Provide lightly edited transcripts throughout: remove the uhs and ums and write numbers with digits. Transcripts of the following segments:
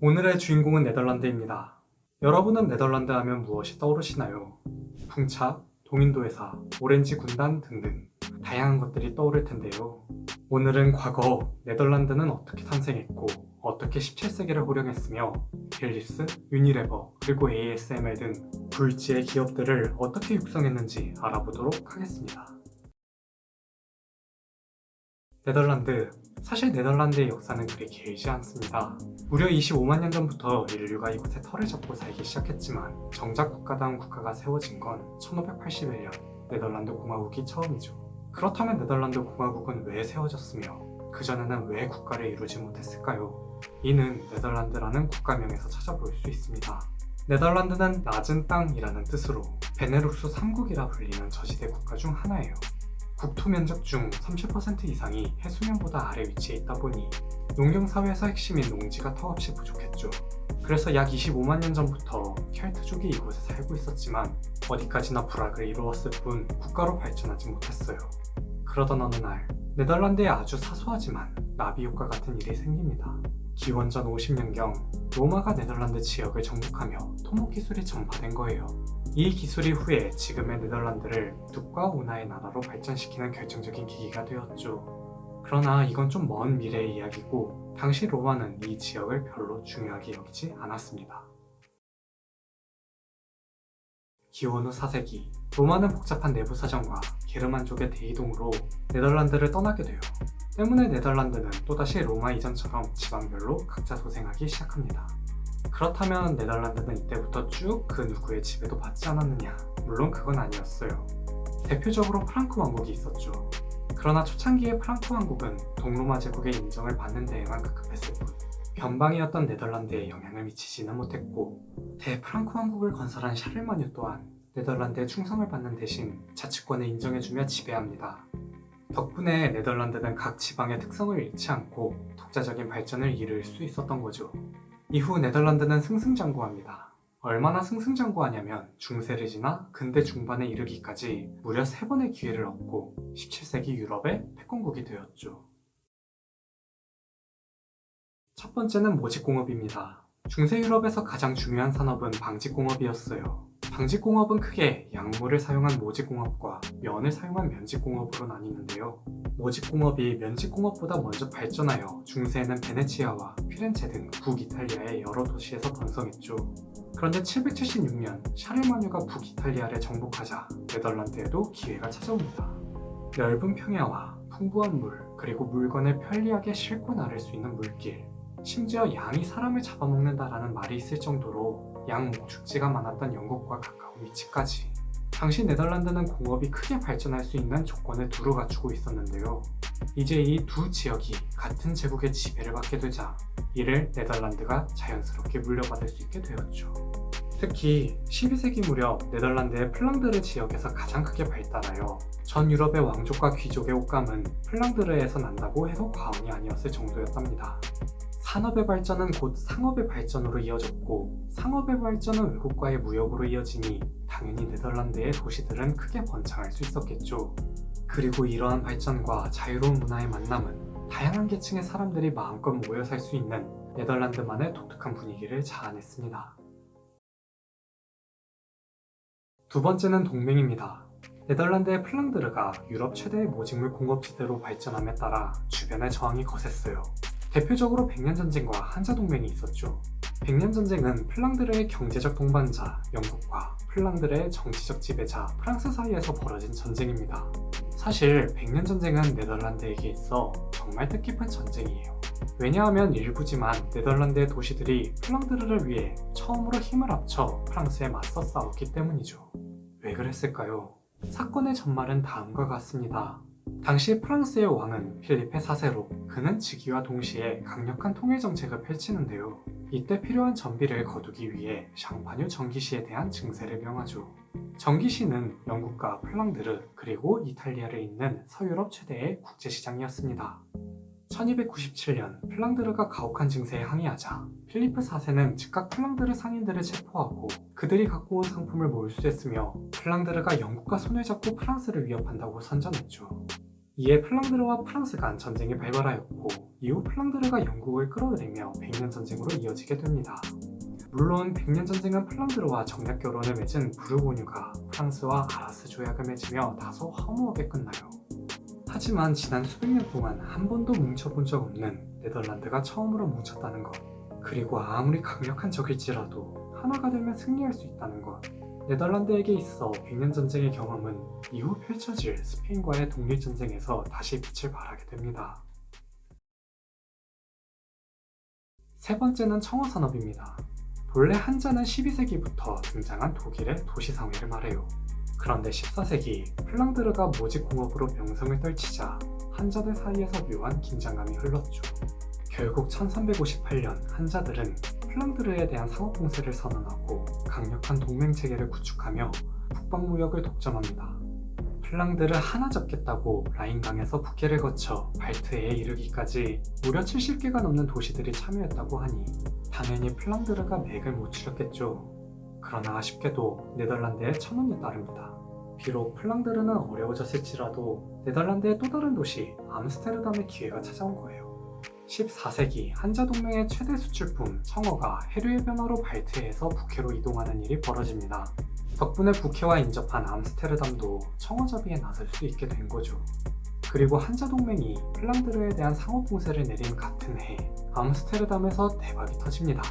오늘의 주인공은 네덜란드입니다. 여러분은 네덜란드 하면 무엇이 떠오르시나요? 풍차, 동인도회사, 오렌지 군단 등등 다양한 것들이 떠오를 텐데요. 오늘은 과거 네덜란드는 어떻게 탄생했고 어떻게 17세기를 호령했으며 필립스, 유니레버, 그리고 ASML 등 굴지의 기업들을 어떻게 육성했는지 알아보도록 하겠습니다. 네덜란드. 사실 네덜란드의 역사는 그리 길지 않습니다. 무려 25만 년 전부터 인류가 이곳에 터를 잡고 살기 시작했지만 정작 국가다운 국가가 세워진 건 1581년 네덜란드 공화국이 처음이죠. 그렇다면 네덜란드 공화국은 왜 세워졌으며 그전에는 왜 국가를 이루지 못했을까요? 이는 네덜란드라는 국가명에서 찾아볼 수 있습니다. 네덜란드는 낮은 땅이라는 뜻으로 베네룩스 3국이라 불리는 저지대 국가 중 하나예요. 국토 면적 중 30% 이상이 해수면보다 아래 위치해 있다 보니 농경사회에서 핵심인 농지가 턱없이 부족했죠. 그래서 약 25만 년 전부터 켈트족이 이곳에 살고 있었지만 어디까지나 불악을 이루었을 뿐 국가로 발전하지 못했어요. 그러던 어느 날 네덜란드에 아주 사소하지만 나비효과 같은 일이 생깁니다. 기원전 50년경 로마가 네덜란드 지역을 정복하며 토목 기술이 전파된 거예요. 이 기술이 후에 지금의 네덜란드를 둑과 운하의 나라로 발전시키는 결정적인 계기가 되었죠. 그러나 이건 좀 먼 미래의 이야기고 당시 로마는 이 지역을 별로 중요하게 여기지 않았습니다. 기원 후 4세기 로마는 복잡한 내부 사정과 게르만족의 대이동으로 네덜란드를 떠나게 돼요. 때문에 네덜란드는 또다시 로마 이전처럼 지방별로 각자 소생하기 시작합니다. 그렇다면 네덜란드는 이때부터 쭉 그 누구의 지배도 받지 않았느냐? 물론 그건 아니었어요. 대표적으로 프랑크 왕국이 있었죠. 그러나 초창기의 프랑크 왕국은 동로마 제국의 인정을 받는 데에만 급급했을 뿐 변방이었던 네덜란드에 영향을 미치지는 못했고 대프랑크 왕국을 건설한 샤를마뉴 또한 네덜란드에 충성을 받는 대신 자치권을 인정해주며 지배합니다. 덕분에 네덜란드는 각 지방의 특성을 잃지 않고 독자적인 발전을 이룰 수 있었던 거죠. 이후 네덜란드는 승승장구합니다. 얼마나 승승장구하냐면 중세를 지나 근대 중반에 이르기까지 무려 3번의 기회를 얻고 17세기 유럽의 패권국이 되었죠. 첫 번째는 모직공업입니다. 중세 유럽에서 가장 중요한 산업은 방직공업이었어요. 방직공업은 크게 약물을 사용한 모직공업과 면을 사용한 면직공업으로 나뉘는데요. 모직공업이 면직공업보다 먼저 발전하여 중세에는 베네치아와 피렌체 등 북이탈리아의 여러 도시에서 번성했죠. 그런데 776년 샤르마뉴가 북이탈리아를 정복하자 네덜란드에도 기회가 찾아옵니다. 넓은 평야와 풍부한 물, 그리고 물건을 편리하게 싣고 나를 수 있는 물길, 심지어 양이 사람을 잡아먹는다라는 말이 있을 정도로 양 목축지가 많았던 영국과 가까운 위치까지. 당시 네덜란드는 공업이 크게 발전할 수 있는 조건을 두루 갖추고 있었는데요. 이제 이 두 지역이 같은 제국의 지배를 받게 되자 이를 네덜란드가 자연스럽게 물려받을 수 있게 되었죠. 특히 12세기 무렵 네덜란드의 플랑드르 지역에서 가장 크게 발달하여 전 유럽의 왕족과 귀족의 옷감은 플랑드르에서 난다고 해도 과언이 아니었을 정도였답니다. 산업의 발전은 곧 상업의 발전으로 이어졌고 상업의 발전은 외국과의 무역으로 이어지니 당연히 네덜란드의 도시들은 크게 번창할 수 있었겠죠. 그리고 이러한 발전과 자유로운 문화의 만남은 다양한 계층의 사람들이 마음껏 모여 살 수 있는 네덜란드만의 독특한 분위기를 자아냈습니다. 두 번째는 동맹입니다. 네덜란드의 플랑드르가 유럽 최대의 모직물 공업지대로 발전함에 따라 주변의 저항이 거셌어요. 대표적으로 백년전쟁과 한자동맹이 있었죠. 백년전쟁은 플랑드르의 경제적 동반자 영국과 플랑드르의 정치적 지배자 프랑스 사이에서 벌어진 전쟁입니다. 사실 백년전쟁은 네덜란드에게 있어 정말 뜻깊은 전쟁이에요. 왜냐하면 일부지만 네덜란드의 도시들이 플랑드르를 위해 처음으로 힘을 합쳐 프랑스에 맞서 싸웠기 때문이죠. 왜 그랬을까요? 사건의 전말은 다음과 같습니다. 당시 프랑스의 왕은 필리페 4세로 그는 즉위와 동시에 강력한 통일 정책을 펼치는데요. 이때 필요한 전비를 거두기 위해 샹파뉴 정기시에 대한 증세를 명하죠. 정기시는 영국과 플랑드르 그리고 이탈리아를 잇는 서유럽 최대의 국제시장이었습니다. 1297년 플랑드르가 가혹한 증세에 항의하자 필리프 4세는 즉각 플랑드르 상인들을 체포하고 그들이 갖고 온 상품을 몰수했으며 플랑드르가 영국과 손을 잡고 프랑스를 위협한다고 선전했죠. 이에 플랑드르와 프랑스 간 전쟁이 발발하였고 이후 플랑드르가 영국을 끌어들이며 백년 전쟁으로 이어지게 됩니다. 물론 백년 전쟁은 플랑드르와 정략 결혼을 맺은 부르고뉴가 프랑스와 아라스 조약을 맺으며 다소 허무하게 끝나요. 하지만 지난 수백 년 동안 한 번도 뭉쳐본 적 없는 네덜란드가 처음으로 뭉쳤다는 것, 그리고 아무리 강력한 적일지라도 하나가 되면 승리할 수 있다는 것, 네덜란드에게 있어 백년 전쟁의 경험은 이후 펼쳐질 스페인과의 독립전쟁에서 다시 빛을 발하게 됩니다. 세 번째는 청어산업입니다. 본래 한자는 12세기부터 등장한 독일의 도시상회를 말해요. 그런데 14세기 플랑드르가 모직공업으로 명성을 떨치자 한자들 사이에서 묘한 긴장감이 흘렀죠. 결국 1358년 한자들은 플랑드르에 대한 상업봉쇄를 선언하고 강력한 동맹체계를 구축하며 북방무역을 독점합니다. 플랑드르 하나 잡겠다고 라인강에서 북해를 거쳐 발트해에 이르기까지 무려 70개가 넘는 도시들이 참여했다고 하니 당연히 플랑드르가 맥을 못 추렸겠죠. 그러나 아쉽게도 네덜란드의 천운이 따릅니다. 비록 플랑드르는 어려워졌을지라도 네덜란드의 또 다른 도시 암스테르담의 기회가 찾아온 거예요. 14세기 한자동맹의 최대 수출품 청어가 해류의 변화로 발트해에서 북해로 이동하는 일이 벌어집니다. 덕분에 북해와 인접한 암스테르담도 청어잡이에 나설 수 있게 된 거죠. 그리고 한자동맹이 플랑드르에 대한 상업봉쇄를 내린 같은 해 암스테르담에서 대박이 터집니다.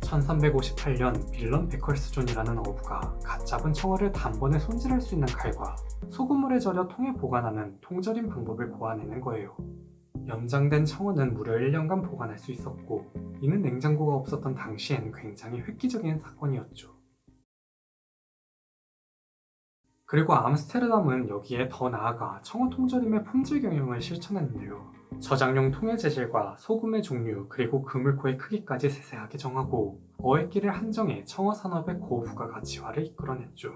1358년 빌런 베컬스존이라는 어부가 갓 잡은 청어를 단번에 손질할 수 있는 칼과 소금물에 절여 통에 보관하는 통절임 방법을 고안해낸 거예요. 염장된 청어는 무려 1년간 보관할 수 있었고 이는 냉장고가 없었던 당시엔 굉장히 획기적인 사건이었죠. 그리고 암스테르담은 여기에 더 나아가 청어 통절임의 품질 경영을 실천했는데요. 저장용 통의 재질과 소금의 종류 그리고 그물코의 크기까지 세세하게 정하고 어획기를 한정해 청어 산업의 고부가 가치화를 이끌어냈죠.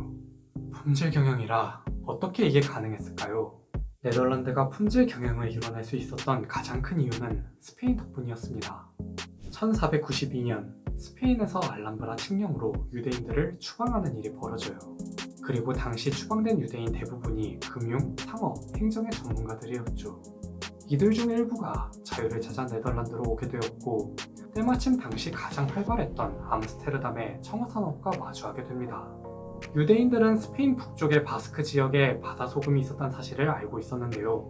품질 경영이라 어떻게 이게 가능했을까요? 네덜란드가 품질 경영을 이뤄낼 수 있었던 가장 큰 이유는 스페인 덕분이었습니다. 1492년 스페인에서 알람브라 칙령으로 유대인들을 추방하는 일이 벌어져요. 그리고 당시 추방된 유대인 대부분이 금융, 상업, 행정의 전문가들이었죠. 이들 중 일부가 자유를 찾아 네덜란드로 오게 되었고 때마침 당시 가장 활발했던 암스테르담의 청어 산업과 마주하게 됩니다. 유대인들은 스페인 북쪽의 바스크 지역에 바다소금이 있었다는 사실을 알고 있었는데요.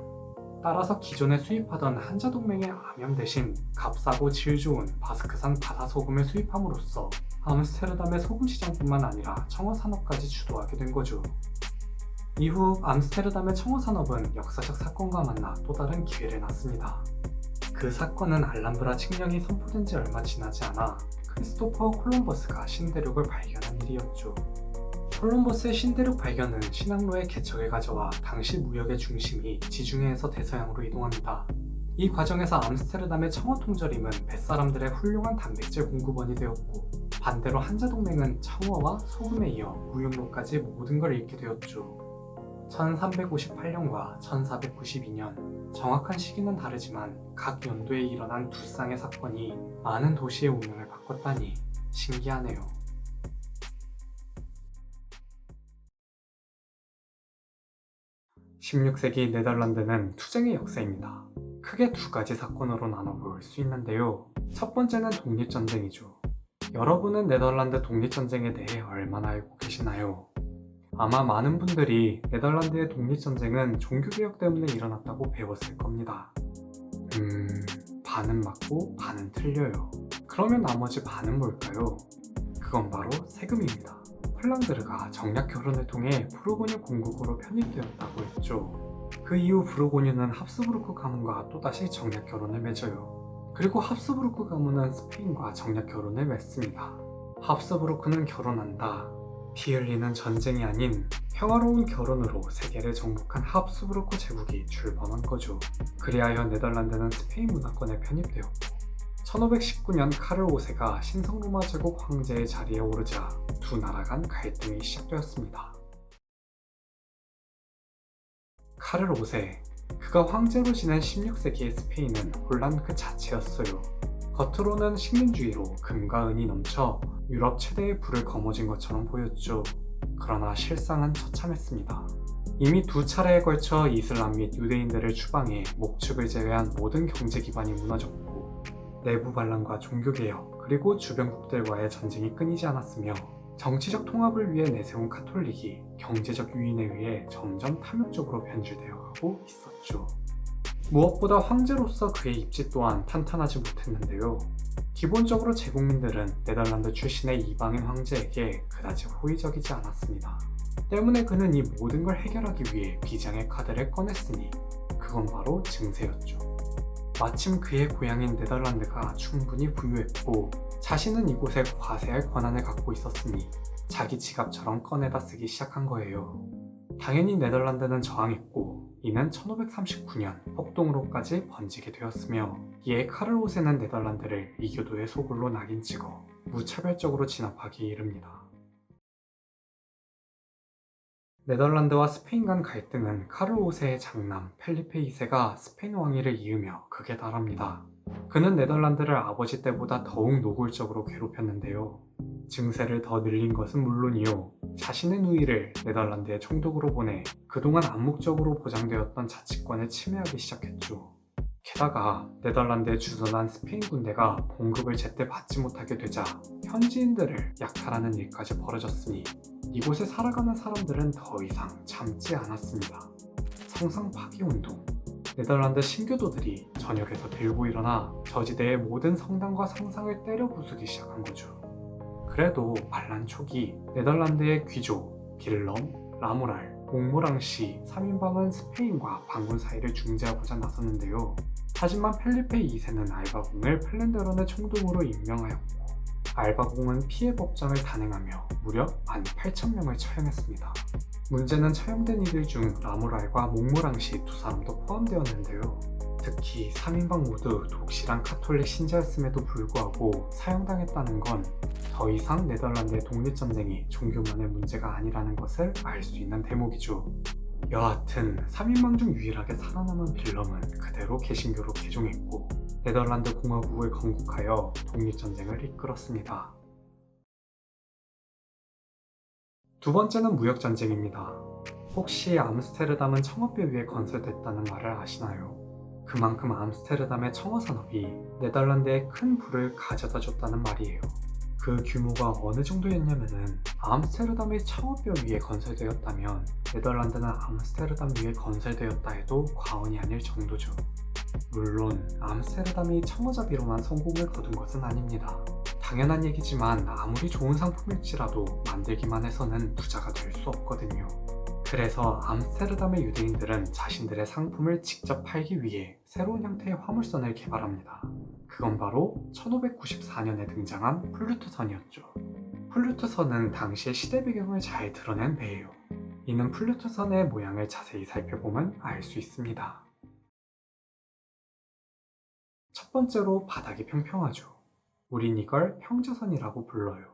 따라서 기존에 수입하던 한자동맹의 암염 대신 값싸고 질 좋은 바스크산 바다소금을 수입함으로써 암스테르담의 소금 시장뿐만 아니라 청어 산업까지 주도하게 된 거죠. 이후 암스테르담의 청어 산업은 역사적 사건과 만나 또 다른 기회를 낳습니다. 그 사건은 알람브라 칙령이 선포된 지 얼마 지나지 않아 크리스토퍼 콜럼버스가 신대륙을 발견한 일이었죠. 콜럼버스의 신대륙 발견은 신항로의 개척을 가져와 당시 무역의 중심이 지중해에서 대서양으로 이동합니다. 이 과정에서 암스테르담의 청어 통절임은 뱃사람들의 훌륭한 단백질 공급원이 되었고 반대로 한자동맹은 청어와 소금에 이어 무역로까지 모든 걸 잃게 되었죠. 1358년과 1492년, 정확한 시기는 다르지만 각 연도에 일어난 두 쌍의 사건이 많은 도시의 운명을 바꿨다니 신기하네요. 16세기 네덜란드는 투쟁의 역사입니다. 크게 두 가지 사건으로 나눠볼 수 있는데요. 첫 번째는 독립전쟁이죠. 여러분은 네덜란드 독립전쟁에 대해 얼마나 알고 계시나요? 아마 많은 분들이 네덜란드의 독립전쟁은 종교개혁 때문에 일어났다고 배웠을 겁니다. 반은 맞고 반은 틀려요. 그러면 나머지 반은 뭘까요? 그건 바로 세금입니다. 플랑드르가 정략 결혼을 통해 부르고뉴 공국으로 편입되었다고 했죠. 그 이후 부르고뉴는 합스부르크 가문과 또다시 정략 결혼을 맺어요. 그리고 합스부르크 가문은 스페인과 정략 결혼을 맺습니다. 합스부르크는 결혼한다. 피 흘리는 전쟁이 아닌 평화로운 결혼으로 세계를 정복한 합스부르크 제국이 출범한 거죠. 그리하여 네덜란드는 스페인 문화권에 편입되었고 1519년 카를 5세가 신성로마 제국 황제의 자리에 오르자 두 나라 간 갈등이 시작되었습니다. 카를 5세, 그가 황제로 지낸 16세기의 스페인은 혼란 그 자체였어요. 겉으로는 식민주의로 금과 은이 넘쳐 유럽 최대의 부를 거머쥔 것처럼 보였죠. 그러나 실상은 처참했습니다. 이미 2차례에 걸쳐 이슬람 및 유대인들을 추방해 목축을 제외한 모든 경제 기반이 무너졌고 내부 반란과 종교개혁 그리고 주변국들과의 전쟁이 끊이지 않았으며 정치적 통합을 위해 내세운 카톨릭이 경제적 유인에 의해 점점 탐욕적으로 변질되어 가고 있었죠. 무엇보다 황제로서 그의 입지 또한 탄탄하지 못했는데요. 기본적으로 제국민들은 네덜란드 출신의 이방인 황제에게 그다지 호의적이지 않았습니다. 때문에 그는 이 모든 걸 해결하기 위해 비장의 카드를 꺼냈으니 그건 바로 증세였죠. 마침 그의 고향인 네덜란드가 충분히 부유했고 자신은 이곳에 과세할 권한을 갖고 있었으니 자기 지갑처럼 꺼내다 쓰기 시작한 거예요. 당연히 네덜란드는 저항했고 이는 1539년 폭동으로까지 번지게 되었으며 이에 카를 5세는 네덜란드를 이교도의 소굴로 낙인 찍어 무차별적으로 진압하기에 이릅니다. 네덜란드와 스페인 간 갈등은 카를 5세의 장남 펠리페 2세가 스페인 왕위를 이으며 극에 달합니다. 그는 네덜란드를 아버지 때보다 더욱 노골적으로 괴롭혔는데요. 증세를 더 늘린 것은 물론이요, 자신의 누이를 네덜란드의 총독으로 보내 그동안 암묵적으로 보장되었던 자치권을 침해하기 시작했죠. 게다가 네덜란드에 주둔한 스페인 군대가 봉급을 제때 받지 못하게 되자 현지인들을 약탈하는 일까지 벌어졌으니 이곳에 살아가는 사람들은 더 이상 참지 않았습니다. 성상 파기 운동. 네덜란드 신교도들이 전역에서 들고 일어나 저지대의 모든 성당과 성상을 때려 부수기 시작한 거죠. 그래도 반란 초기 네덜란드의 귀족, 빌럼, 라모랄, 몽모랑시 3인방은 스페인과 반군 사이를 중재하고자 나섰는데요. 하지만 펠리페 2세는 알바공을 플랜드런의 총독으로 임명하였고 알바공은 피해 법정을 단행하며 무려 18,000명을 처형했습니다. 문제는 처형된 이들 중 라모랄과 몽모랑시 두 사람도 포함되었는데요. 특히 3인방 모두 독실한 카톨릭 신자였음에도 불구하고 사형당했다는 건 더 이상 네덜란드의 독립전쟁이 종교만의 문제가 아니라는 것을 알 수 있는 대목이죠. 여하튼 3인방 중 유일하게 살아남은 빌럼은 그대로 개신교로 개종했고 네덜란드 공화국을 건국하여 독립전쟁을 이끌었습니다. 두 번째는 무역전쟁입니다. 혹시 암스테르담은 청업에 의해 건설됐다는 말을 아시나요? 그만큼 암스테르담의 청어산업이 네덜란드에 큰 부를 가져다 줬다는 말이에요. 그 규모가 어느 정도였냐면은 암스테르담이 청어뼈 위에 건설되었다면 네덜란드는 암스테르담 위에 건설되었다 해도 과언이 아닐 정도죠. 물론 암스테르담이 청어잡이로만 성공을 거둔 것은 아닙니다. 당연한 얘기지만 아무리 좋은 상품일지라도 만들기만 해서는 부자가 될 수 없거든요. 그래서 암스테르담의 유대인들은 자신들의 상품을 직접 팔기 위해 새로운 형태의 화물선을 개발합니다. 그건 바로 1594년에 등장한 플루트선이었죠. 플루트선은 당시의 시대 배경을 잘 드러낸 배예요. 이는 플루트선의 모양을 자세히 살펴보면 알 수 있습니다. 첫 번째로 바닥이 평평하죠. 우린 이걸 평저선이라고 불러요.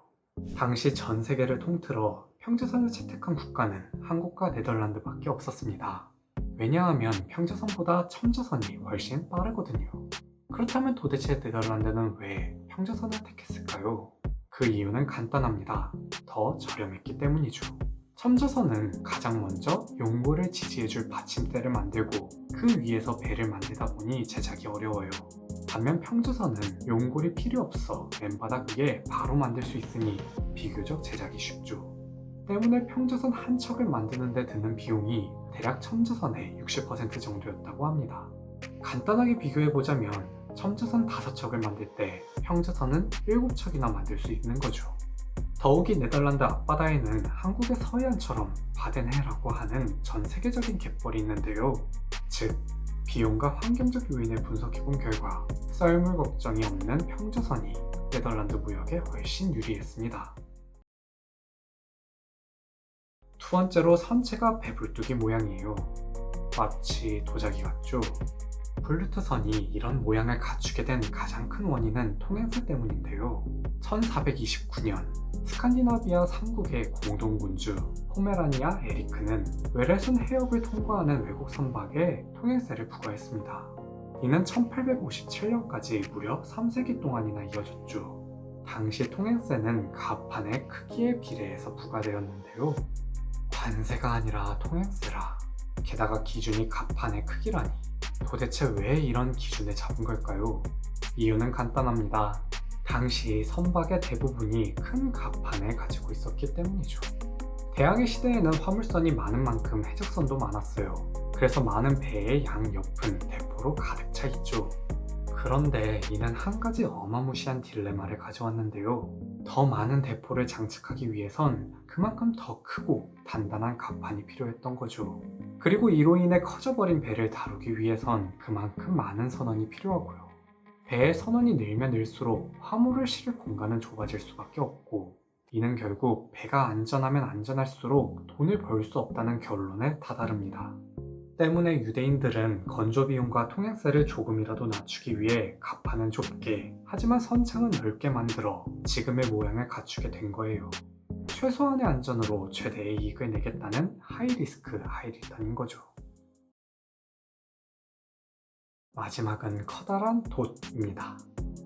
당시 전 세계를 통틀어 평저선을 채택한 국가는 한국과 네덜란드밖에 없었습니다. 왜냐하면 평저선보다 첨저선이 훨씬 빠르거든요. 그렇다면 도대체 네덜란드는 왜 평저선을 택했을까요? 그 이유는 간단합니다. 더 저렴했기 때문이죠. 첨저선은 가장 먼저 용고를 지지해줄 받침대를 만들고 그 위에서 배를 만들다 보니 제작이 어려워요. 반면 평저선은 용골이 필요 없어 맨바닥 위에 바로 만들 수 있으니 비교적 제작이 쉽죠. 때문에 평저선 한 척을 만드는 데 드는 비용이 대략 첨저선의 60% 정도였다고 합니다. 간단하게 비교해보자면 첨저선 5척을 만들 때 평저선은 7척이나 만들 수 있는 거죠. 더욱이 네덜란드 앞바다에는 한국의 서해안처럼 바덴해라고 하는 전 세계적인 갯벌이 있는데요. 즉, 비용과 환경적 요인을 분석해본 결과 썰물 걱정이 없는 평저선이 네덜란드 무역에 훨씬 유리했습니다. 두 번째로 선체가 배불뚝이 모양이에요. 마치 도자기 같죠? 플루트선이 이런 모양을 갖추게 된 가장 큰 원인은 통행세 때문인데요. 1429년 스칸디나비아 3국의 공동군주 포메라니아 에리크는 외래순 해협을 통과하는 외국 선박에 통행세를 부과했습니다. 이는 1857년까지 무려 3세기 동안이나 이어졌죠. 당시 통행세는 갑판의 크기에 비례해서 부과되었는데요. 관세가 아니라 통행세라. 게다가 기준이 갑판의 크기라니. 도대체 왜 이런 기준을 잡은 걸까요? 이유는 간단합니다. 당시 선박의 대부분이 큰 갑판을 가지고 있었기 때문이죠. 대항해 시대에는 화물선이 많은 만큼 해적선도 많았어요. 그래서 많은 배의 양옆은 대포로 가득 차 있죠. 그런데 이는 한 가지 어마무시한 딜레마를 가져왔는데요. 더 많은 대포를 장착하기 위해선 그만큼 더 크고 단단한 갑판이 필요했던 거죠. 그리고 이로 인해 커져버린 배를 다루기 위해선 그만큼 많은 선원이 필요하고요. 배의 선원이 늘면 늘수록 화물을 실을 공간은 좁아질 수밖에 없고, 이는 결국 배가 안전하면 안전할수록 돈을 벌 수 없다는 결론에 다다릅니다. 때문에 유대인들은 건조 비용과 통행세를 조금이라도 낮추기 위해 갑판은 좁게, 하지만 선창은 넓게 만들어 지금의 모양을 갖추게 된 거예요. 최소한의 안전으로 최대의 이익을 내겠다는 하이리스크 하이리턴인 거죠. 마지막은 커다란 돛입니다.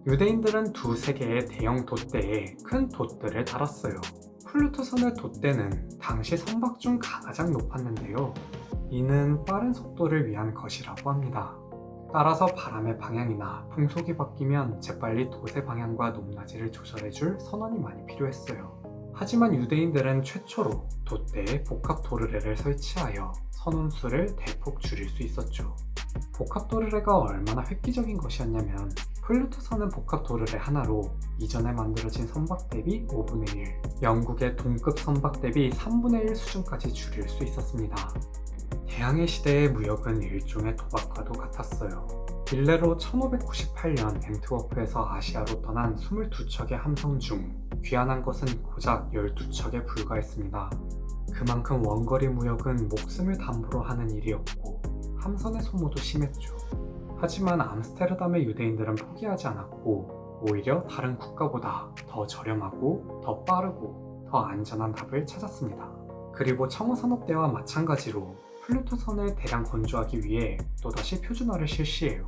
유대인들은 두세 개의 대형 돛대에 큰 돛들을 달았어요. 플루토선의 돛대는 당시 선박 중 가장 높았는데요. 이는 빠른 속도를 위한 것이라고 합니다. 따라서 바람의 방향이나 풍속이 바뀌면 재빨리 돛의 방향과 높낮이를 조절해줄 선원이 많이 필요했어요. 하지만 유대인들은 최초로 돛대에 복합 도르래를 설치하여 선원 수를 대폭 줄일 수 있었죠. 복합 도르래가 얼마나 획기적인 것이었냐면, 플루토선은 복합 도르래 하나로 이전에 만들어진 선박 대비 5분의 1, 영국의 동급 선박 대비 3분의 1 수준까지 줄일 수 있었습니다. 대항해 시대의 무역은 일종의 도박과도 같았어요. 일례로 1598년 앤트워프에서 아시아로 떠난 22척의 함선 중 귀환한 것은 고작 12척에 불과했습니다. 그만큼 원거리 무역은 목숨을 담보로 하는 일이었고 함선의 소모도 심했죠. 하지만 암스테르담의 유대인들은 포기하지 않았고 오히려 다른 국가보다 더 저렴하고 더 빠르고 더 안전한 답을 찾았습니다. 그리고 청어산업대와 마찬가지로 플루토선을 대량 건조하기 위해 또다시 표준화를 실시해요.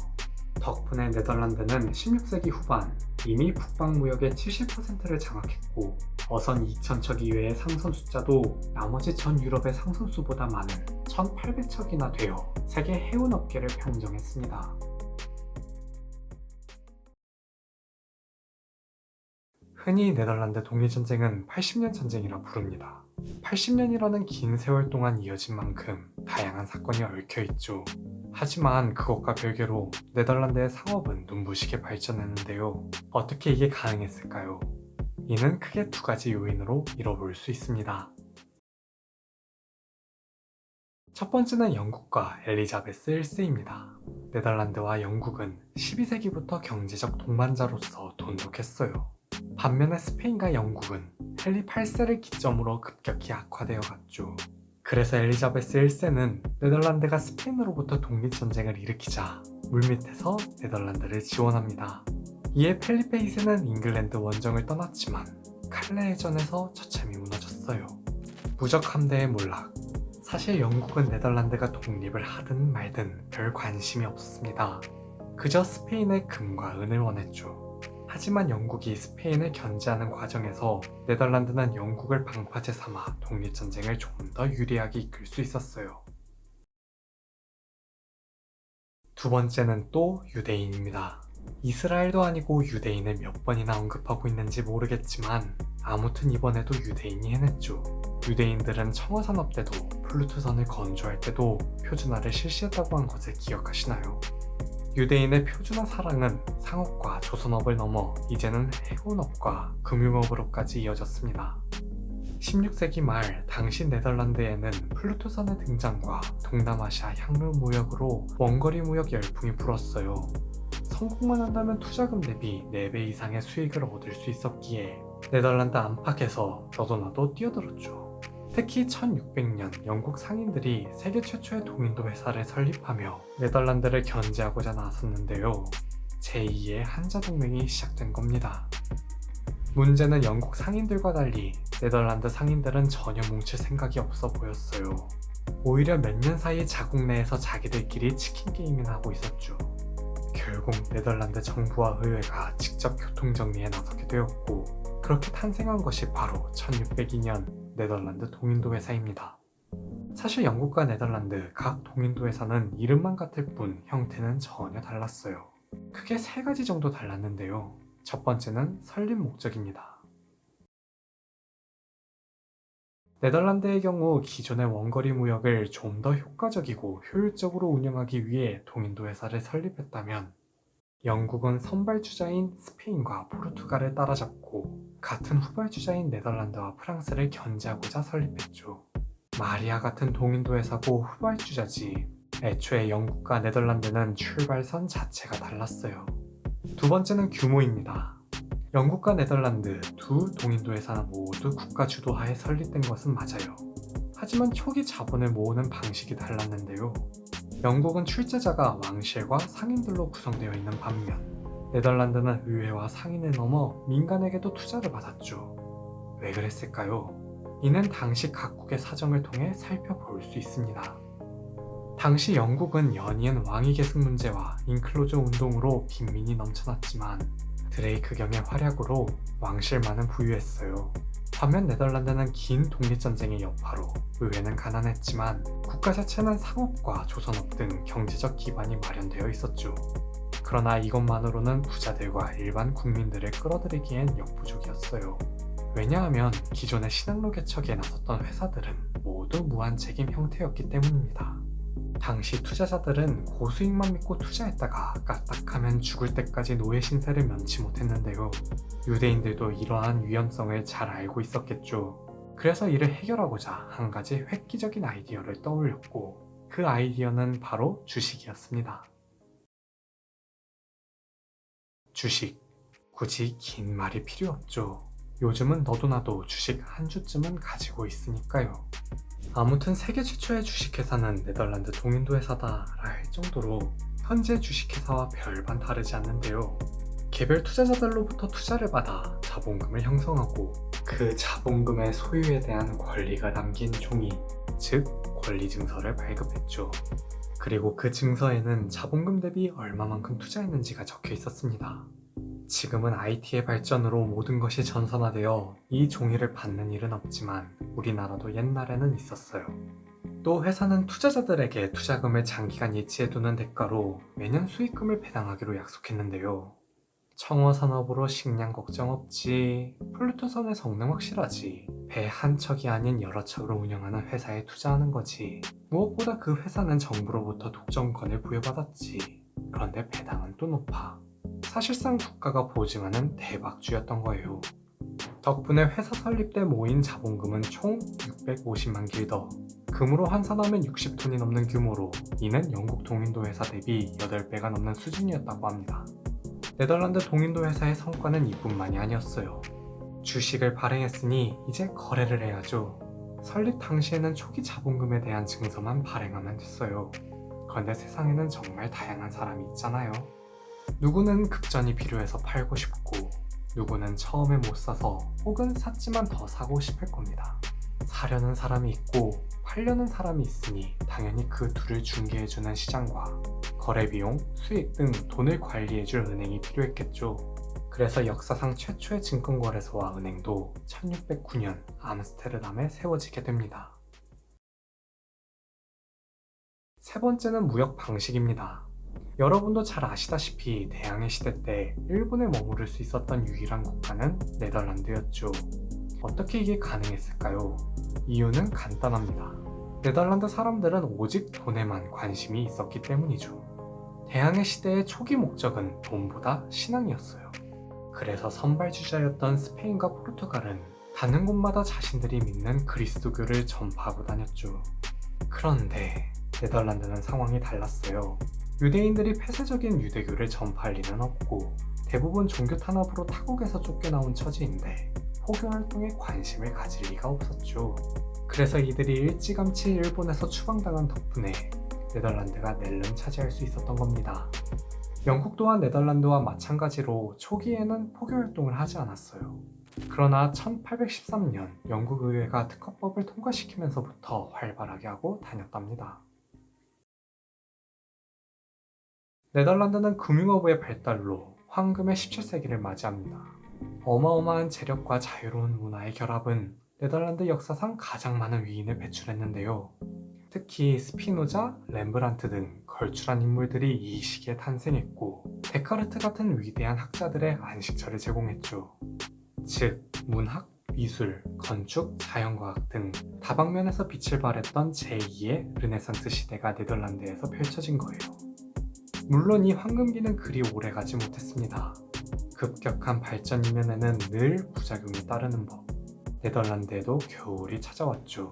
덕분에 네덜란드는 16세기 후반 이미 북방무역의 70%를 장악했고 어선 2,000척 이외의 상선 숫자도 나머지 전 유럽의 상선 수보다 많은 1,800척이나 되어 세계 해운 업계를 평정했습니다. 흔히 네덜란드 독립전쟁은 80년 전쟁이라 부릅니다. 80년이라는 긴 세월 동안 이어진 만큼 다양한 사건이 얽혀있죠. 하지만 그것과 별개로 네덜란드의 상업은 눈부시게 발전했는데요. 어떻게 이게 가능했을까요? 이는 크게 두 가지 요인으로 이뤄볼 수 있습니다. 첫 번째는 영국과 엘리자베스 1세입니다. 네덜란드와 영국은 12세기부터 경제적 동반자로서 돈독했어요. 반면에 스페인과 영국은 헨리 8세를 기점으로 급격히 악화되어 갔죠. 그래서 엘리자베스 1세는 네덜란드가 스페인으로부터 독립전쟁을 일으키자 물밑에서 네덜란드를 지원합니다. 이에 펠리페 2세는 잉글랜드 원정을 떠났지만 칼레 해전에서 처참히 무너졌어요. 무적 함대의 몰락. 사실 영국은 네덜란드가 독립을 하든 말든 별 관심이 없었습니다. 그저 스페인의 금과 은을 원했죠. 하지만 영국이 스페인을 견제하는 과정에서 네덜란드는 영국을 방파제 삼아 독립전쟁을 좀 더 유리하게 이끌 수 있었어요. 두 번째는 또 유대인입니다. 이스라엘도 아니고 유대인을 몇 번이나 언급하고 있는지 모르겠지만 아무튼 이번에도 유대인이 해냈죠. 유대인들은 청어산업 때도 플루토선을 건조할 때도 표준화를 실시했다고 한 것을 기억하시나요? 유대인의 표준화 사랑은 상업과 조선업을 넘어 이제는 해운업과 금융업으로까지 이어졌습니다. 16세기 말 당시 네덜란드에는 플루토선의 등장과 동남아시아 향로 무역으로 원거리 무역 열풍이 불었어요. 성공만 한다면 투자금 대비 4배 이상의 수익을 얻을 수 있었기에 네덜란드 안팎에서 너도 나도 뛰어들었죠. 특히 1600년 영국 상인들이 세계 최초의 동인도 회사를 설립하며 네덜란드를 견제하고자 나섰는데요. 제2의 한자동맹이 시작된 겁니다. 문제는 영국 상인들과 달리 네덜란드 상인들은 전혀 뭉칠 생각이 없어 보였어요. 오히려 몇 년 사이 자국 내에서 자기들끼리 치킨 게임이나 하고 있었죠. 결국 네덜란드 정부와 의회가 직접 교통정리에 나서게 되었고 그렇게 탄생한 것이 바로 1602년 네덜란드 동인도 회사입니다. 사실 영국과 네덜란드 각 동인도에서는 이름만 같을 뿐 형태는 전혀 달랐어요. 크게 세 가지 정도 달랐는데요. 첫 번째는 설립 목적입니다. 네덜란드의 경우 기존의 원거리 무역을 좀 더 효과적이고 효율적으로 운영하기 위해 동인도 회사를 설립했다면, 영국은 선발주자인 스페인과 포르투갈을 따라잡고 같은 후발주자인 네덜란드와 프랑스를 견제하고자 설립했죠. 말이야 같은 동인도 회사고 후발주자지, 애초에 영국과 네덜란드는 출발선 자체가 달랐어요. 두 번째는 규모입니다. 영국과 네덜란드 두 동인도 회사 모두 국가 주도하에 설립된 것은 맞아요. 하지만 초기 자본을 모으는 방식이 달랐는데요. 영국은 출제자가 왕실과 상인들로 구성되어 있는 반면, 네덜란드는 의회와 상인을 넘어 민간에게도 투자를 받았죠. 왜 그랬을까요? 이는 당시 각국의 사정을 통해 살펴볼 수 있습니다. 당시 영국은 연이은 왕위 계승 문제와 인클로저 운동으로 빈민이 넘쳐났지만, 드레이크경의 활약으로 왕실만은 부유했어요. 반면 네덜란드는 긴 독립전쟁의 여파로 의회는 가난했지만 국가 자체는 상업과 조선업 등 경제적 기반이 마련되어 있었죠. 그러나 이것만으로는 부자들과 일반 국민들을 끌어들이기엔 역부족이었어요. 왜냐하면 기존의 신항로 개척에 나섰던 회사들은 모두 무한 책임 형태였기 때문입니다. 당시 투자자들은 고수익만 믿고 투자했다가 까딱하면 죽을 때까지 노예 신세를 면치 못했는데요. 유대인들도 이러한 위험성을 잘 알고 있었겠죠. 그래서 이를 해결하고자 한 가지 획기적인 아이디어를 떠올렸고, 그 아이디어는 바로 주식이었습니다. 주식. 굳이 긴 말이 필요 없죠. 요즘은 너도 나도 주식 한 주쯤은 가지고 있으니까요. 아무튼 세계 최초의 주식회사는 네덜란드 동인도 회사다라 할 정도로 현재 주식회사와 별반 다르지 않는데요. 개별 투자자들로부터 투자를 받아 자본금을 형성하고, 그 자본금의 소유에 대한 권리가 담긴 종이, 즉 권리증서를 발급했죠. 그리고 그 증서에는 자본금 대비 얼마만큼 투자했는지가 적혀 있었습니다. 지금은 IT의 발전으로 모든 것이 전산화되어 이 종이를 받는 일은 없지만 우리나라도 옛날에는 있었어요. 또 회사는 투자자들에게 투자금을 장기간 예치해두는 대가로 매년 수익금을 배당하기로 약속했는데요. 청어산업으로 식량 걱정 없지, 플루토선의 성능 확실하지, 배 한 척이 아닌 여러 척으로 운영하는 회사에 투자하는 거지. 무엇보다 그 회사는 정부로부터 독점권을 부여받았지. 그런데 배당은 또 높아. 사실상 국가가 보증하는 대박주였던 거예요. 덕분에 회사 설립 때 모인 자본금은 총 650만 길더, 금으로 환산하면 60톤이 넘는 규모로, 이는 영국 동인도 회사 대비 8배가 넘는 수준이었다고 합니다. 네덜란드 동인도 회사의 성과는 이뿐만이 아니었어요. 주식을 발행했으니 이제 거래를 해야죠. 설립 당시에는 초기 자본금에 대한 증서만 발행하면 됐어요. 그런데 세상에는 정말 다양한 사람이 있잖아요. 누구는 급전이 필요해서 팔고 싶고, 누구는 처음에 못 사서 혹은 샀지만 더 사고 싶을 겁니다. 사려는 사람이 있고 팔려는 사람이 있으니 당연히 그 둘을 중개해주는 시장과 거래 비용, 수익 등 돈을 관리해줄 은행이 필요했겠죠. 그래서 역사상 최초의 증권거래소와 은행도 1609년 암스테르담에 세워지게 됩니다. 세 번째는 무역 방식입니다. 여러분도 잘 아시다시피 대항해 시대 때 일본에 머무를 수 있었던 유일한 국가는 네덜란드였죠. 어떻게 이게 가능했을까요? 이유는 간단합니다. 네덜란드 사람들은 오직 돈에만 관심이 있었기 때문이죠. 대항해 시대의 초기 목적은 돈보다 신앙이었어요. 그래서 선발주자였던 스페인과 포르투갈은 가는 곳마다 자신들이 믿는 그리스도교를 전파하고 다녔죠. 그런데 네덜란드는 상황이 달랐어요. 유대인들이 폐쇄적인 유대교를 전파할 리는 없고, 대부분 종교 탄압으로 타국에서 쫓겨나온 처지인데 포교 활동에 관심을 가질 리가 없었죠. 그래서 이들이 일찌감치 일본에서 추방당한 덕분에 네덜란드가 낼름 차지할 수 있었던 겁니다. 영국 또한 네덜란드와 마찬가지로 초기에는 포교 활동을 하지 않았어요. 그러나 1813년 영국 의회가 특허법을 통과시키면서부터 활발하게 하고 다녔답니다. 네덜란드는 금융업의 발달로 황금의 17세기를 맞이합니다. 어마어마한 재력과 자유로운 문화의 결합은 네덜란드 역사상 가장 많은 위인을 배출했는데요. 특히 스피노자, 렘브란트 등 걸출한 인물들이 이 시기에 탄생했고 데카르트 같은 위대한 학자들의 안식처를 제공했죠. 즉, 문학, 미술, 건축, 자연과학 등 다방면에서 빛을 발했던 제2의 르네상스 시대가 네덜란드에서 펼쳐진 거예요. 물론 이 황금기는 그리 오래가지 못했습니다. 급격한 발전 이면에는 늘 부작용이 따르는 법. 네덜란드에도 겨울이 찾아왔죠.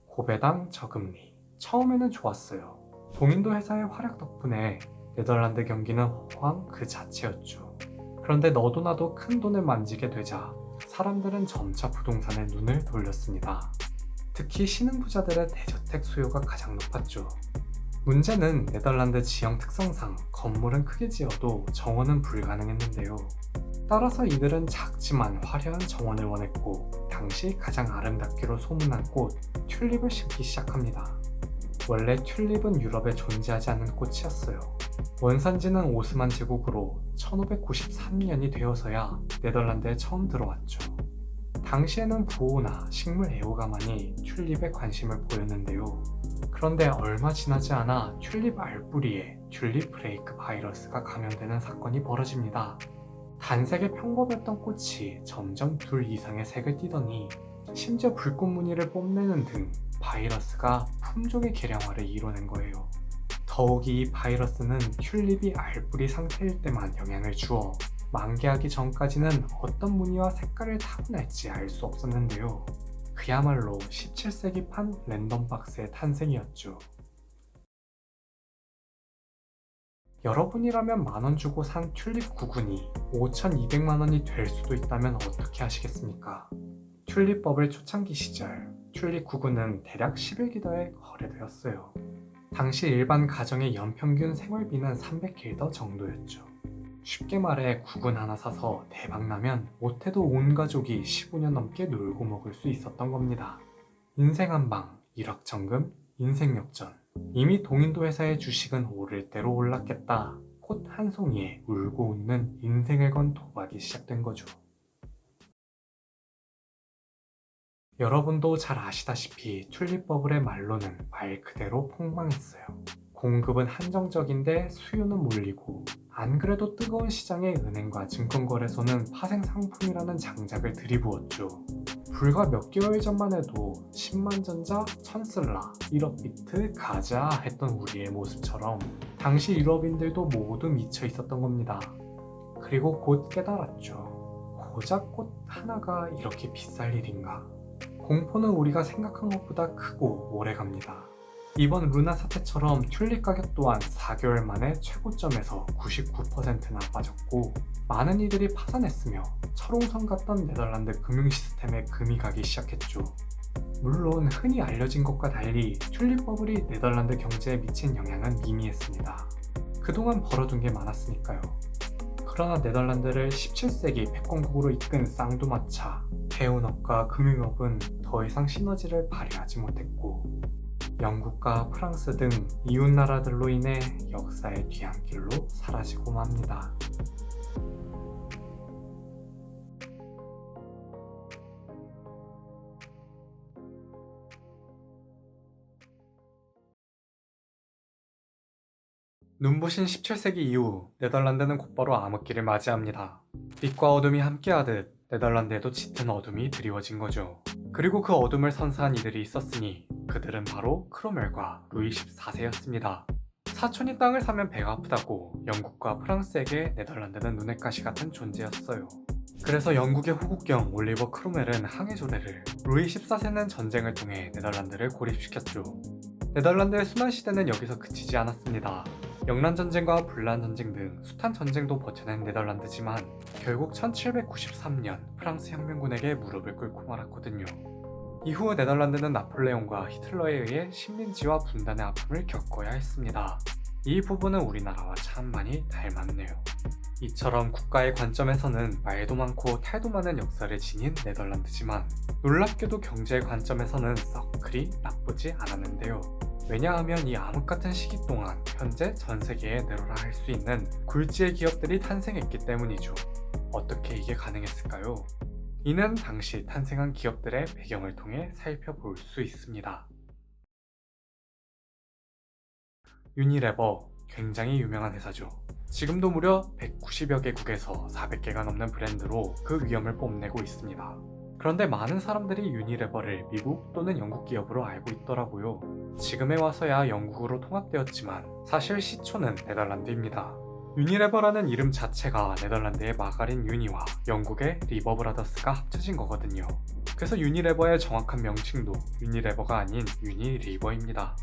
고배당 저금리. 처음에는 좋았어요. 동인도 회사의 활약 덕분에 네덜란드 경기는 호황 그 자체였죠. 그런데 너도 나도 큰 돈을 만지게 되자 사람들은 점차 부동산에 눈을 돌렸습니다. 특히 신흥부자들의 대저택 수요가 가장 높았죠. 문제는 네덜란드 지형 특성상 건물은 크게 지어도 정원은 불가능했는데요. 따라서 이들은 작지만 화려한 정원을 원했고 당시 가장 아름답기로 소문난 꽃 튤립을 심기 시작합니다. 원래 튤립은 유럽에 존재하지 않는 꽃이었어요. 원산지는 오스만 제국으로 1593년이 되어서야 네덜란드에 처음 들어왔죠. 당시에는 부호나 식물 애호가만이 튤립에 관심을 보였는데요. 그런데 얼마 지나지 않아 튤립 알뿌리에 튤립 브레이크 바이러스가 감염되는 사건이 벌어집니다. 단색의 평범했던 꽃이 점점 둘 이상의 색을 띠더니 심지어 불꽃 무늬를 뽐내는 등 바이러스가 품종의 개량화를 이뤄낸 거예요. 더욱이 이 바이러스는 튤립이 알뿌리 상태일 때만 영향을 주어 만개하기 전까지는 어떤 무늬와 색깔을 타고날지 알 수 없었는데요. 그야말로 17세기판 랜덤박스의 탄생이었죠. 여러분이라면 만원 주고 산 튤립 9군이 5,200만원이 될 수도 있다면 어떻게 하시겠습니까? 튤립법을 초창기 시절 튤립 9군은 대략 11기더에 거래되었어요. 당시 일반 가정의 연평균 생활비는 300길더 정도였죠. 쉽게 말해 9군 하나 사서 대박나면 못해도 온 가족이 15년 넘게 놀고 먹을 수 있었던 겁니다. 인생 한방, 일확천금, 인생 역전. 이미 동인도 회사의 주식은 오를 대로 올랐겠다. 꽃 한 송이에 울고 웃는 인생을 건 도박이 시작된 거죠. 여러분도 잘 아시다시피 튤립 버블의 말로는 말 그대로 폭망했어요. 공급은 한정적인데 수요는 몰리고 안 그래도 뜨거운 시장에 은행과 증권거래소는 파생 상품이라는 장작을 들이부었죠. 불과 몇 개월 전만 해도 10만 전자, 1000슬라, 1억 비트, 가자 했던 우리의 모습처럼 당시 유럽인들도 모두 미쳐 있었던 겁니다. 그리고 곧 깨달았죠. 고작 꽃 하나가 이렇게 비쌀 일인가. 공포는 우리가 생각한 것보다 크고 오래갑니다. 이번 루나 사태처럼 튤립 가격 또한 4개월 만에 최고점에서 99%나 빠졌고 많은 이들이 파산했으며 철옹성 같던 네덜란드 금융 시스템에 금이 가기 시작했죠. 물론 흔히 알려진 것과 달리 튤립 버블이 네덜란드 경제에 미친 영향은 미미했습니다. 그동안 벌어둔 게 많았으니까요. 그러나 네덜란드를 17세기 패권국으로 이끈 쌍두마차, 해운업과 금융업은 더 이상 시너지를 발휘하지 못했고 영국과 프랑스 등 이웃나라들로 인해 역사의 뒤안길로 사라지고 맙니다. 눈부신 17세기 이후 네덜란드는 곧바로 암흑기를 맞이합니다. 빛과 어둠이 함께하듯 네덜란드에도 짙은 어둠이 드리워진 거죠. 그리고 그 어둠을 선사한 이들이 있었으니 그들은 바로 크로멜과 루이 14세였습니다. 사촌이 땅을 사면 배가 아프다고 영국과 프랑스에게 네덜란드는 눈엣 가시 같은 존재였어요. 그래서 영국의 호국경 올리버 크로멜은 항해 조례를, 루이 14세는 전쟁을 통해 네덜란드를 고립시켰죠. 네덜란드의 순환 시대는 여기서 그치지 않았습니다. 영란전쟁과 불란전쟁 등 숱한 전쟁도 버텨낸 네덜란드지만 결국 1793년 프랑스 혁명군에게 무릎을 꿇고 말았거든요. 이후 네덜란드는 나폴레옹과 히틀러에 의해 식민지와 분단의 아픔을 겪어야 했습니다. 이 부분은 우리나라와 참 많이 닮았네요. 이처럼 국가의 관점에서는 말도 많고 탈도 많은 역사를 지닌 네덜란드지만 놀랍게도 경제의 관점에서는 썩 그리 나쁘지 않았는데요. 왜냐하면 이 암흑같은 시기 동안 현재 전 세계에 내로라 할 수 있는 굴지의 기업들이 탄생했기 때문이죠. 어떻게 이게 가능했을까요? 이는 당시 탄생한 기업들의 배경을 통해 살펴볼 수 있습니다. 유니레버, 굉장히 유명한 회사죠. 지금도 무려 190여 개국에서 400개가 넘는 브랜드로 그 위엄을 뽐내고 있습니다. 그런데 많은 사람들이 유니레버를 미국 또는 영국 기업으로 알고 있더라고요. 지금에 와서야 영국으로 통합되었지만 사실 시초는 네덜란드입니다. 유니레버라는 이름 자체가 네덜란드의 마가린 유니와 영국의 리버 브라더스가 합쳐진 거거든요. 그래서 유니레버의 정확한 명칭도 유니레버가 아닌 유니리버입니다.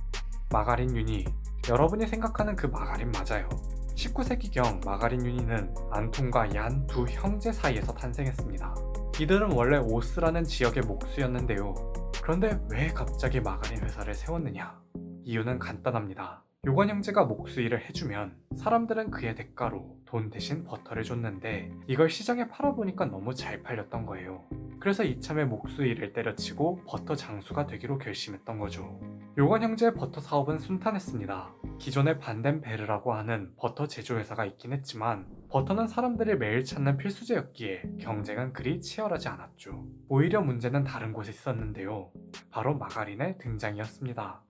마가린 유니, 여러분이 생각하는 그 마가린 맞아요. 19세기경 마가린 유니는 안톤과 얀 두 형제 사이에서 탄생했습니다. 이들은 원래 오스라는 지역의 목수였는데요. 그런데 왜 갑자기 마가린 회사를 세웠느냐? 이유는 간단합니다. 요관 형제가 목수 일을 해주면 사람들은 그의 대가로 돈 대신 버터를 줬는데 이걸 시장에 팔아보니까 너무 잘 팔렸던 거예요. 그래서 이참에 목수 일을 때려치고 버터 장수가 되기로 결심했던 거죠. 요관 형제의 버터 사업은 순탄했습니다. 기존에 반덴베르라고 하는 버터 제조회사가 있긴 했지만 버터는 사람들이 매일 찾는 필수제였기에 경쟁은 그리 치열하지 않았죠. 오히려 문제는 다른 곳에 있었는데요. 바로 마가린의 등장이었습니다.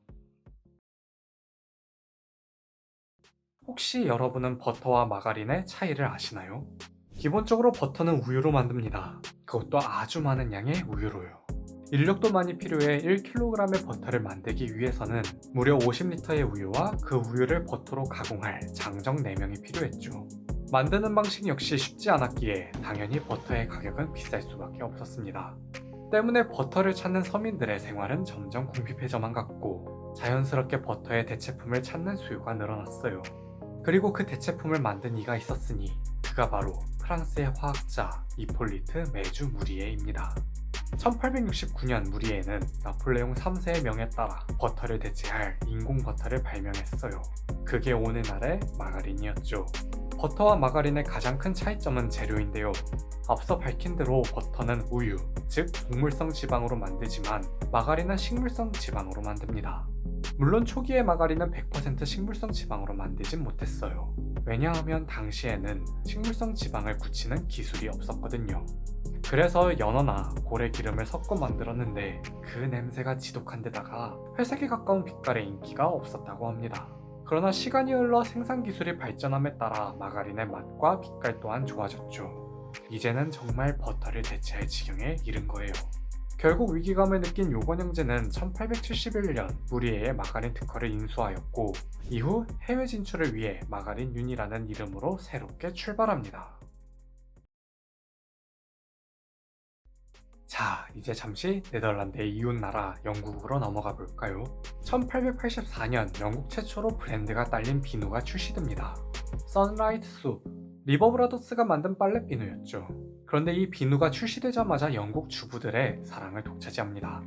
혹시 여러분은 버터와 마가린의 차이를 아시나요? 기본적으로 버터는 우유로 만듭니다. 그것도 아주 많은 양의 우유로요. 인력도 많이 필요해 1kg의 버터를 만들기 위해서는 무려 50리터의 우유와 그 우유를 버터로 가공할 장정 4명이 필요했죠. 만드는 방식 역시 쉽지 않았기에 당연히 버터의 가격은 비쌀 수밖에 없었습니다. 때문에 버터를 찾는 서민들의 생활은 점점 궁핍해져만 갔고 자연스럽게 버터의 대체품을 찾는 수요가 늘어났어요. 그리고 그 대체품을 만든 이가 있었으니 그가 바로 프랑스의 화학자 이폴리트 메주 무리에입니다. 1869년 무리에는 나폴레옹 3세의 명에 따라 버터를 대체할 인공 버터를 발명했어요. 그게 오늘날의 마가린이었죠. 버터와 마가린의 가장 큰 차이점은 재료인데요. 앞서 밝힌 대로 버터는 우유, 즉 동물성 지방으로 만들지만 마가린은 식물성 지방으로 만듭니다. 물론 초기의 마가린은 100% 식물성 지방으로 만들진 못했어요. 왜냐하면 당시에는 식물성 지방을 굳히는 기술이 없었거든요. 그래서 연어나 고래 기름을 섞어 만들었는데 그 냄새가 지독한 데다가 회색에 가까운 빛깔의 인기가 없었다고 합니다. 그러나 시간이 흘러 생산 기술이 발전함에 따라 마가린의 맛과 빛깔 또한 좋아졌죠. 이제는 정말 버터를 대체할 지경에 이른 거예요. 결국 위기감을 느낀 요건 형제는 1871년 무리에의 마가린 특허를 인수하였고 이후 해외 진출을 위해 마가린 윤이라는 이름으로 새롭게 출발합니다. 자, 이제 잠시 네덜란드의 이웃나라 영국으로 넘어가 볼까요? 1884년 영국 최초로 브랜드가 딸린 비누가 출시됩니다. 선라이트 숲, 리버 브라더스가 만든 빨래 비누였죠. 그런데 이 비누가 출시되자마자 영국 주부들의 사랑을 독차지합니다.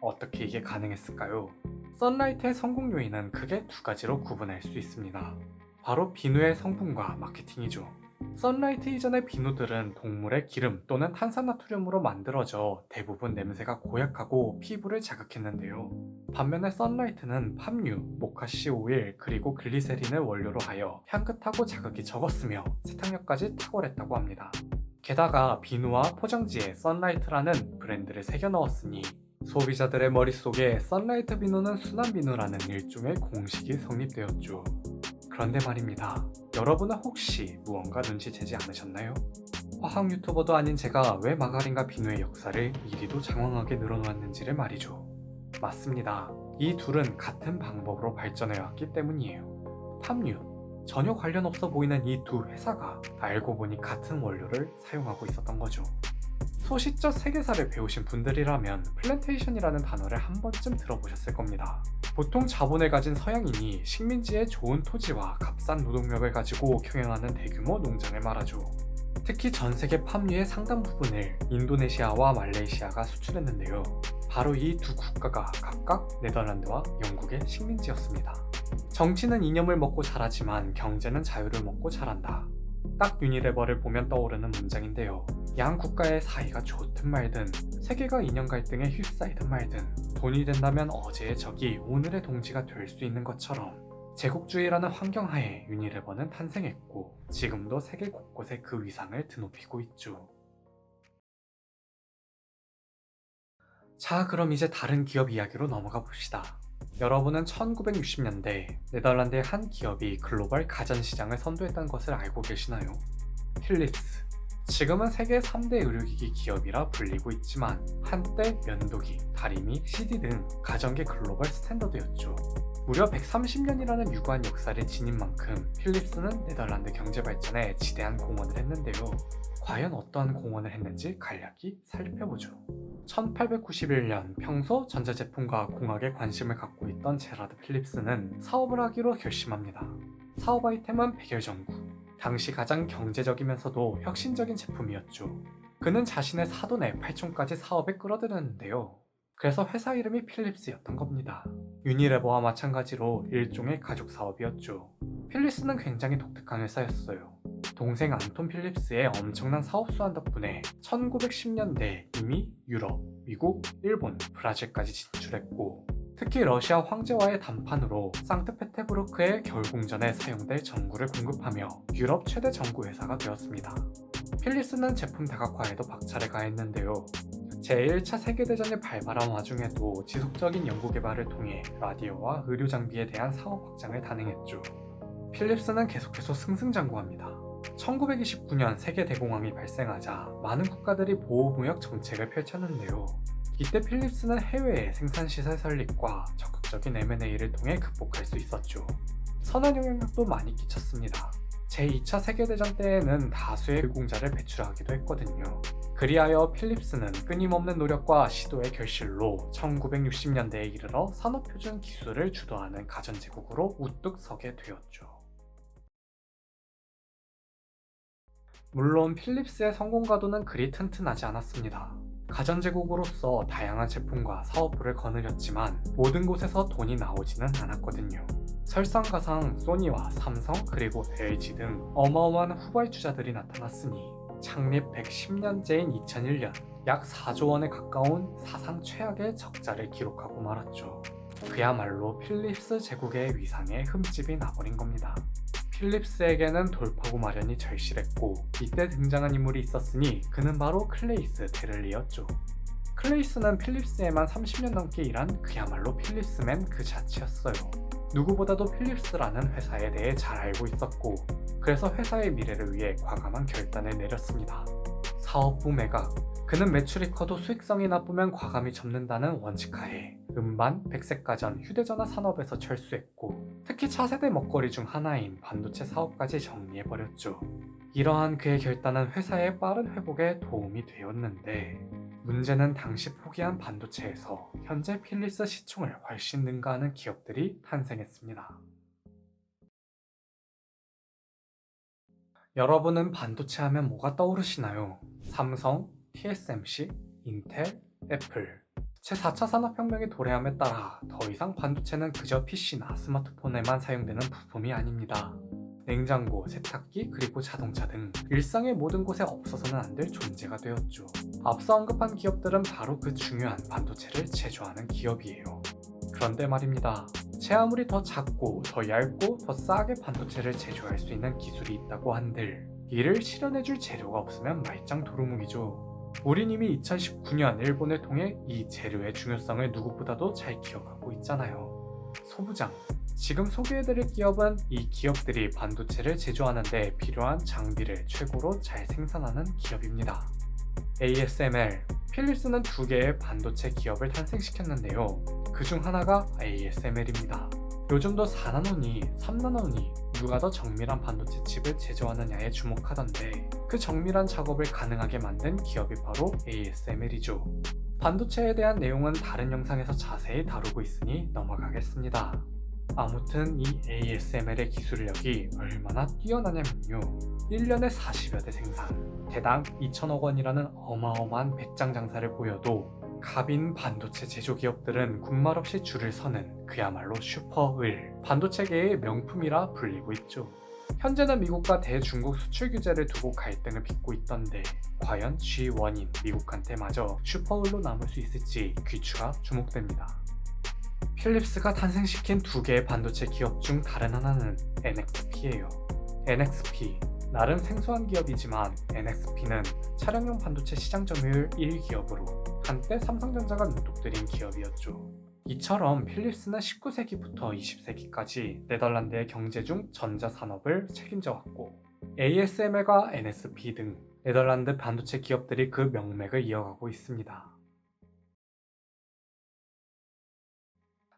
어떻게 이게 가능했을까요? 선라이트의 성공 요인은 크게 두 가지로 구분할 수 있습니다. 바로 비누의 성분과 마케팅이죠. 선라이트 이전의 비누들은 동물의 기름 또는 탄산나트륨으로 만들어져 대부분 냄새가 고약하고 피부를 자극했는데요. 반면에 선라이트는 팜유, 모카씨 오일 그리고 글리세린을 원료로 하여 향긋하고 자극이 적었으며 세탁력까지 탁월했다고 합니다. 게다가 비누와 포장지에 선라이트라는 브랜드를 새겨 넣었으니 소비자들의 머릿속에 선라이트 비누는 순한 비누라는 일종의 공식이 성립되었죠. 그런데 말입니다. 여러분은 혹시 무언가 눈치채지 않으셨나요? 화학 유튜버도 아닌 제가 왜 마가린과 비누의 역사를 이리도 장황하게 늘어놓았는지를 말이죠. 맞습니다. 이 둘은 같은 방법으로 발전해왔기 때문이에요. 팜유, 전혀 관련 없어 보이는 이 두 회사가 알고 보니 같은 원료를 사용하고 있었던 거죠. 소시적 세계사를 배우신 분들이라면 플랜테이션이라는 단어를 한 번쯤 들어보셨을 겁니다. 보통 자본을 가진 서양인이 식민지의 좋은 토지와 값싼 노동력을 가지고 경영하는 대규모 농장을 말하죠. 특히 전 세계 팜유의 상당 부분을 인도네시아와 말레이시아가 수출했는데요. 바로 이 두 국가가 각각 네덜란드와 영국의 식민지였습니다. 정치는 이념을 먹고 자라지만 경제는 자유를 먹고 자란다. 딱 유니레버를 보면 떠오르는 문장인데요. 양 국가의 사이가 좋든 말든 세계가 이념 갈등에 휩싸이든 말든 돈이 된다면 어제의 적이 오늘의 동지가 될 수 있는 것처럼 제국주의라는 환경하에 유니레버는 탄생했고 지금도 세계 곳곳에 그 위상을 드높이고 있죠. 자, 그럼 이제 다른 기업 이야기로 넘어가 봅시다. 여러분은 1960년대 네덜란드의 한 기업이 글로벌 가전시장을 선도했다는 것을 알고 계시나요? 필립스. 지금은 세계 3대 의료기기 기업이라 불리고 있지만 한때 면도기, 다리미, CD 등 가전기 글로벌 스탠더드였죠. 무려 130년이라는 유구한 역사를 지닌 만큼 필립스는 네덜란드 경제 발전에 지대한 공헌을 했는데요. 과연 어떠한 공헌을 했는지 간략히 살펴보죠. 1891년 평소 전자제품과 공학에 관심을 갖고 있던 제라드 필립스는 사업을 하기로 결심합니다. 사업 아이템은 백열전구. 당시 가장 경제적이면서도 혁신적인 제품이었죠. 그는 자신의 사돈의 팔촌까지 사업에 끌어들였는데요. 그래서 회사 이름이 필립스였던 겁니다. 유니레버와 마찬가지로 일종의 가족 사업이었죠. 필립스는 굉장히 독특한 회사였어요. 동생 안톤 필립스의 엄청난 사업 수완 덕분에 1910년대 이미 유럽, 미국, 일본, 브라질까지 진출했고 특히 러시아 황제와의談판으로 상트페테부르크의 겨울궁전에 사용될 전구를 공급하며 유럽 최대 전구 회사가 되었습니다. 필립스는 제품 다각화에도 박차를 가했는데요. 제1차 세계대전이 발발한 와중에도 지속적인 연구개발을 통해 라디오와 의료장비에 대한 사업 확장을 단행했죠. 필립스는 계속해서 승승장구합니다. 1929년 세계대공황이 발생하자 많은 국가들이 보호무역 정책을 펼쳤는데요. 이때 필립스는 해외의 생산시설 설립과 적극적인 M&A를 통해 극복할 수 있었죠. 선한 영향력도 많이 끼쳤습니다. 제2차 세계대전 때에는 다수의 의공자를 배출하기도 했거든요. 그리하여 필립스는 끊임없는 노력과 시도의 결실로 1960년대에 이르러 산업표준 기술을 주도하는 가전제국으로 우뚝 서게 되었죠. 물론 필립스의 성공 가도는 그리 튼튼하지 않았습니다. 가전제국으로서 다양한 제품과 사업부를 거느렸지만 모든 곳에서 돈이 나오지는 않았거든요. 설상가상 소니와 삼성 그리고 LG 등 어마어마한 후발주자들이 나타났으니 창립 110년째인 2001년 약 4조 원에 가까운 사상 최악의 적자를 기록하고 말았죠. 그야말로 필립스 제국의 위상에 흠집이 나버린 겁니다. 필립스에게는 돌파구 마련이 절실했고 이때 등장한 인물이 있었으니 그는 바로 클레이스 데를리였죠. 클레이스는 필립스에만 30년 넘게 일한 그야말로 필립스맨 그 자체였어요. 누구보다도 필립스라는 회사에 대해 잘 알고 있었고 그래서 회사의 미래를 위해 과감한 결단을 내렸습니다. 사업부 매각. 그는 매출이 커도 수익성이 나쁘면 과감히 접는다는 원칙하에 음반, 백색가전, 휴대전화 산업에서 철수했고 특히 차세대 먹거리 중 하나인 반도체 사업까지 정리해버렸죠. 이러한 그의 결단은 회사의 빠른 회복에 도움이 되었는데 문제는 당시 포기한 반도체에서 현재 필립스 시총을 훨씬 능가하는 기업들이 탄생했습니다. 여러분은 반도체 하면 뭐가 떠오르시나요? 삼성, TSMC, 인텔, 애플. 제4차 산업혁명의 도래함에 따라 더 이상 반도체는 그저 PC나 스마트폰에만 사용되는 부품이 아닙니다. 냉장고, 세탁기, 그리고 자동차 등 일상의 모든 곳에 없어서는 안 될 존재가 되었죠. 앞서 언급한 기업들은 바로 그 중요한 반도체를 제조하는 기업이에요. 그런데 말입니다. 제 아무리 더 작고 더 얇고 더 싸게 반도체를 제조할 수 있는 기술이 있다고 한들 이를 실현해줄 재료가 없으면 말짱 도루묵이죠. 우린 이미 2019년 일본을 통해 이 재료의 중요성을 누구보다도 잘 기억하고 있잖아요. 소부장. 지금 소개해드릴 기업은 이 기업들이 반도체를 제조하는 데 필요한 장비를 최고로 잘 생산하는 기업입니다. ASML. 필립스는 2개의 반도체 기업을 탄생시켰는데요. 그 중 하나가 ASML입니다. 요즘도 4나노니, 3나노니 누가 더 정밀한 반도체 칩을 제조하느냐에 주목하던데 그 정밀한 작업을 가능하게 만든 기업이 바로 ASML이죠. 반도체에 대한 내용은 다른 영상에서 자세히 다루고 있으니 넘어가겠습니다. 아무튼 이 ASML의 기술력이 얼마나 뛰어나냐면요. 1년에 40여 대 생산, 대당 2천억 원이라는 어마어마한 배짱 장사를 보여도 갑인 반도체 제조기업들은 군말 없이 줄을 서는 그야말로 슈퍼을 반도체계의 명품이라 불리고 있죠. 현재는 미국과 대중국 수출 규제를 두고 갈등을 빚고 있던데 과연 G1인 미국한테 마저 슈퍼을로 남을 수 있을지 귀추가 주목됩니다. 필립스가 탄생시킨 두 개의 반도체 기업 중 다른 하나는 NXP예요. NXP, 나름 생소한 기업이지만 NXP는 차량용 반도체 시장 점유율 1기업으로 한때 삼성전자가 눈독들인 기업이었죠. 이처럼 필립스는 19세기부터 20세기까지 네덜란드의 경제 중 전자산업을 책임져 왔고 ASML과 NSP 등 네덜란드 반도체 기업들이 그 명맥을 이어가고 있습니다.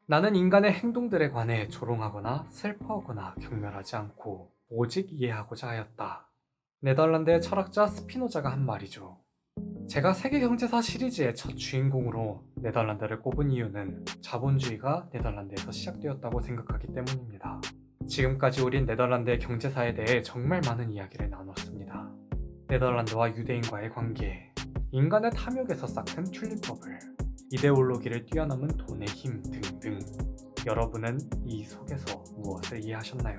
나는 인간의 행동들에 관해 조롱하거나 슬퍼하거나 경멸하지 않고 오직 이해하고자 하였다. 네덜란드의 철학자 스피노자가 한 말이죠. 제가 세계경제사 시리즈의 첫 주인공으로 네덜란드를 꼽은 이유는 자본주의가 네덜란드에서 시작되었다고 생각하기 때문입니다. 지금까지 우린 네덜란드의 경제사에 대해 정말 많은 이야기를 나눴습니다. 네덜란드와 유대인과의 관계, 인간의 탐욕에서 싹튼 튤립버블, 이데올로기를 뛰어넘은 돈의 힘 등등. 여러분은 이 속에서 무엇을 이해하셨나요?